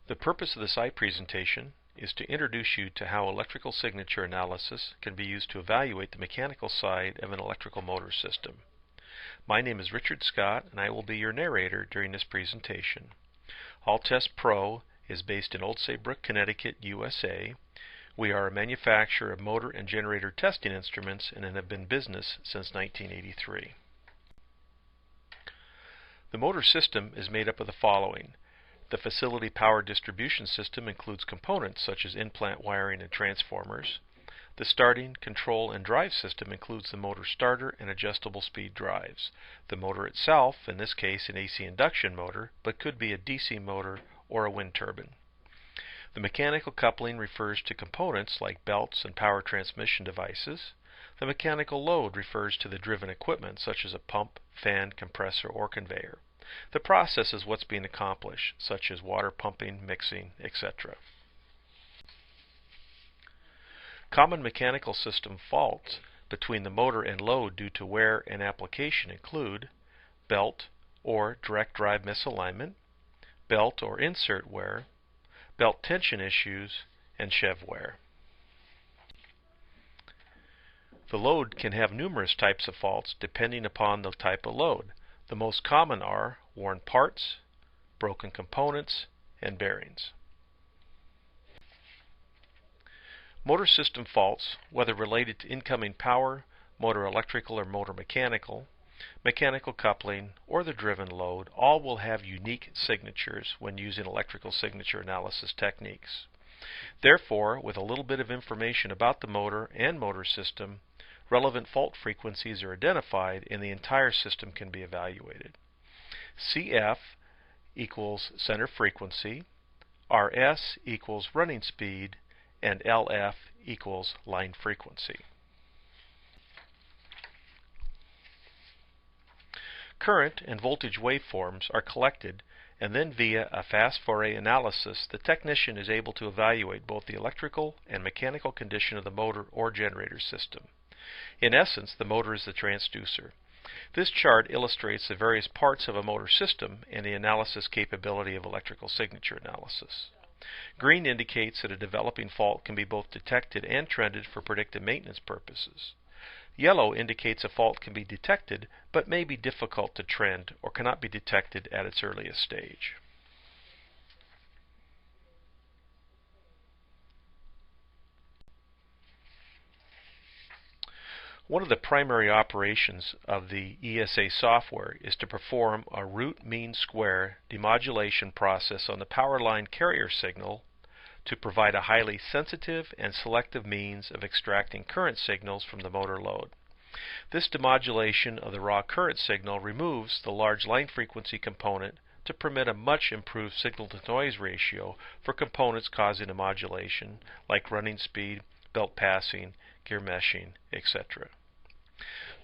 The purpose of this presentation is to introduce you to how electrical signature analysis can be used to evaluate the mechanical side of an electrical motor system. My name is Richard Scott, and I will be your narrator during this presentation. All-Test Pro is based in Old Saybrook, Connecticut, USA. We are a manufacturer of motor and generator testing instruments and have been in business since 1983. The motor system is made up of the following. The facility power distribution system includes components such as in-plant wiring and transformers. The starting, control, and drive system includes the motor starter and adjustable speed drives. The motor itself, in this case an AC induction motor, but could be a DC motor or a wind turbine. The mechanical coupling refers to components like belts and power transmission devices. The mechanical load refers to the driven equipment such as a pump, fan, compressor, or conveyor. The process is what's being accomplished, such as water pumping, mixing, etc. Common mechanical system faults between the motor and load due to wear and application include belt or direct drive misalignment, belt or insert wear, belt tension issues, and sheave wear. The load can have numerous types of faults depending upon the type of load. The most common are worn parts, broken components, and bearings. Motor system faults, whether related to incoming power, motor electrical or motor mechanical, mechanical coupling, or the driven load, all will have unique signatures when using electrical signature analysis techniques. Therefore, with a little bit of information about the motor and motor system, relevant fault frequencies are identified and the entire system can be evaluated. CF equals center frequency, RS equals running speed, and LF equals line frequency. Current and voltage waveforms are collected, and then via a fast Fourier analysis, the technician is able to evaluate both the electrical and mechanical condition of the motor or generator system. In essence, the motor is the transducer. This chart illustrates the various parts of a motor system and the analysis capability of electrical signature analysis. Green indicates that a developing fault can be both detected and trended for predictive maintenance purposes. Yellow indicates a fault can be detected but may be difficult to trend or cannot be detected at its earliest stage. One of the primary operations of the ESA software is to perform a root mean square demodulation process on the power line carrier signal to provide a highly sensitive and selective means of extracting current signals from the motor load. This demodulation of the raw current signal removes the large line frequency component to permit a much improved signal-to-noise ratio for components causing a modulation like running speed, belt passing, gear meshing, etc.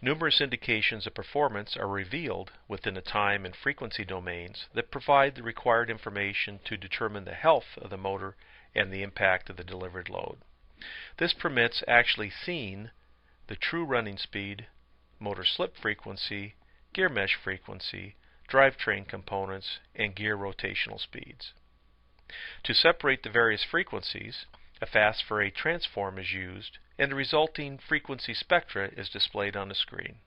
Numerous indications of performance are revealed within the time and frequency domains that provide the required information to determine the health of the motor and the impact of the delivered load. This permits actually seeing the true running speed, motor slip frequency, gear mesh frequency, drivetrain components, and gear rotational speeds. To separate the various frequencies, a fast Fourier transform is used, and the resulting frequency spectra is displayed on the screen.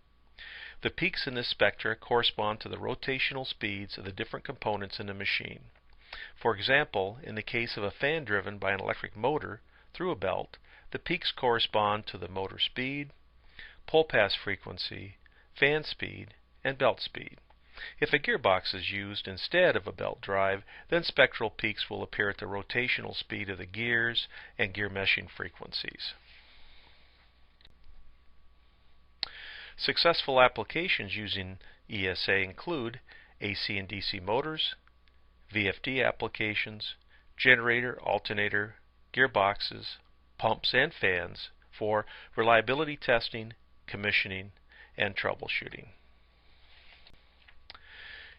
The peaks in this spectra correspond to the rotational speeds of the different components in the machine. For example, in the case of a fan driven by an electric motor through a belt, the peaks correspond to the motor speed, pole pass frequency, fan speed, and belt speed. If a gearbox is used instead of a belt drive, then spectral peaks will appear at the rotational speed of the gears and gear meshing frequencies. Successful applications using ESA include AC and DC motors, VFD applications, generator, alternator, gearboxes, pumps, and fans for reliability testing, commissioning, and troubleshooting.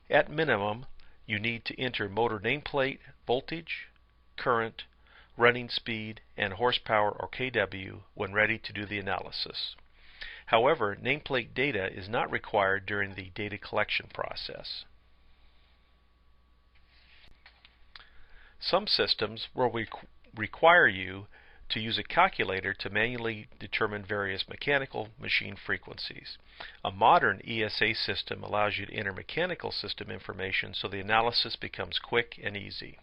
At minimum, you need to enter motor nameplate, voltage, current, running speed, and horsepower or kW when ready to do the analysis. However, nameplate data is not required during the data collection process. Some systems will require you to use a calculator to manually determine various mechanical machine frequencies. A modern ESA system allows you to enter mechanical system information so the analysis becomes quick and easy.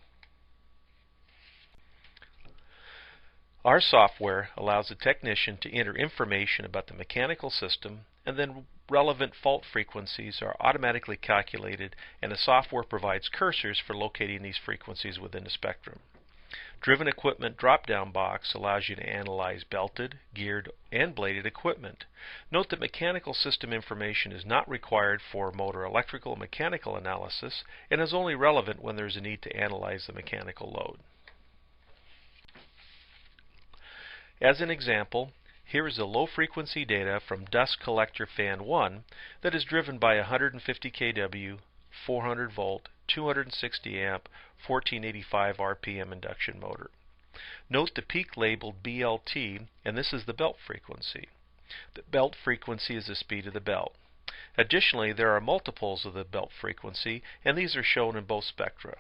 Our software allows the technician to enter information about the mechanical system, and then relevant fault frequencies are automatically calculated, and the software provides cursors for locating these frequencies within the spectrum. Driven Equipment drop-down box allows you to analyze belted, geared, and bladed equipment. Note that mechanical system information is not required for motor electrical and mechanical analysis and is only relevant when there is a need to analyze the mechanical load. As an example, here is the low-frequency data from dust collector fan 1 that is driven by a 150 kW, 400 volt, 260 amp, 1485 RPM induction motor. Note the peak labeled BLT, and this is the belt frequency. The belt frequency is the speed of the belt. Additionally, there are multiples of the belt frequency, and these are shown in both spectra.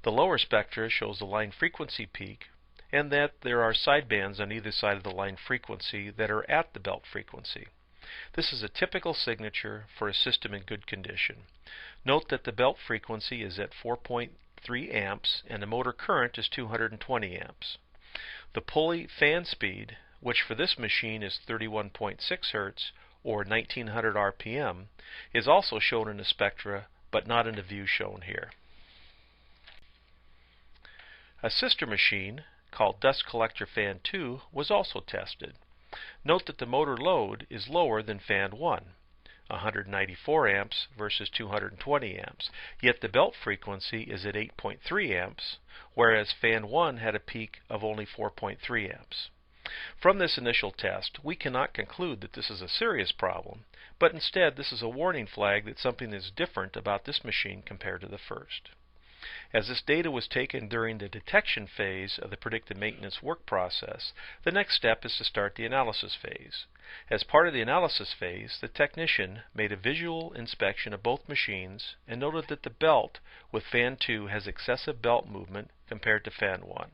The lower spectra shows the line frequency peak, and that there are sidebands on either side of the line frequency that are at the belt frequency. This is a typical signature for a system in good condition. Note that the belt frequency is at 4.3 amps and the motor current is 220 amps. The pulley fan speed, which for this machine is 31.6 Hz or 1900 RPM, is also shown in the spectra but not in the view shown here. A sister machine called dust collector fan 2 was also tested. Note that the motor load is lower than fan 1, 194 amps versus 220 amps, yet the belt frequency is at 8.3 amps, whereas fan 1 had a peak of only 4.3 amps. From this initial test, we cannot conclude that this is a serious problem, but instead this is a warning flag that something is different about this machine compared to the first. As this data was taken during the detection phase of the predictive maintenance work process, the next step is to start the analysis phase. As part of the analysis phase, the technician made a visual inspection of both machines and noted that the belt with fan 2 has excessive belt movement compared to fan 1.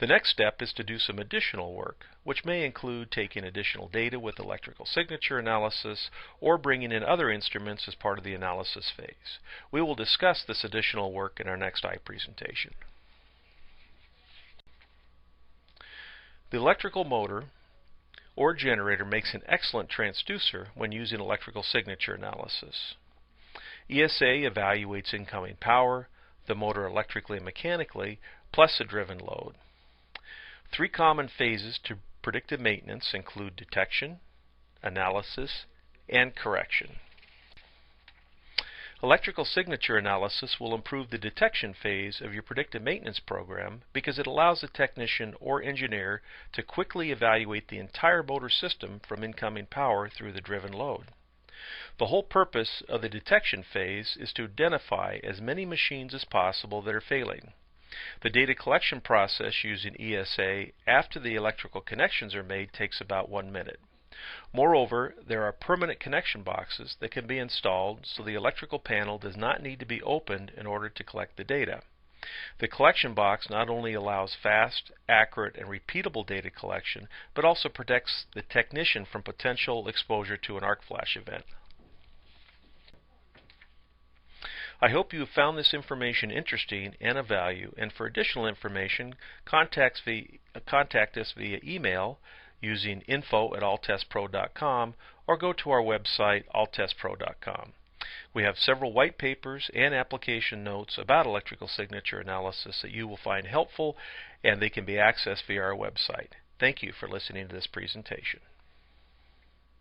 The next step is to do some additional work, which may include taking additional data with electrical signature analysis or bringing in other instruments as part of the analysis phase. We will discuss this additional work in our next presentation. The electrical motor or generator makes an excellent transducer when using electrical signature analysis. ESA evaluates incoming power, the motor electrically and mechanically, plus a driven load. Three common phases to predictive maintenance include detection, analysis, and correction. Electrical signature analysis will improve the detection phase of your predictive maintenance program because it allows the technician or engineer to quickly evaluate the entire motor system from incoming power through the driven load. The whole purpose of the detection phase is to identify as many machines as possible that are failing. The data collection process using ESA after the electrical connections are made takes about 1 minute. Moreover, there are permanent connection boxes that can be installed so the electrical panel does not need to be opened in order to collect the data. The collection box not only allows fast, accurate, and repeatable data collection, but also protects the technician from potential exposure to an arc flash event. I hope you have found this information interesting and of value, and for additional information, contact us via email using info@alltestpro.com or go to our website alltestpro.com. We have several white papers and application notes about electrical signature analysis that you will find helpful, and they can be accessed via our website. Thank you for listening to this presentation.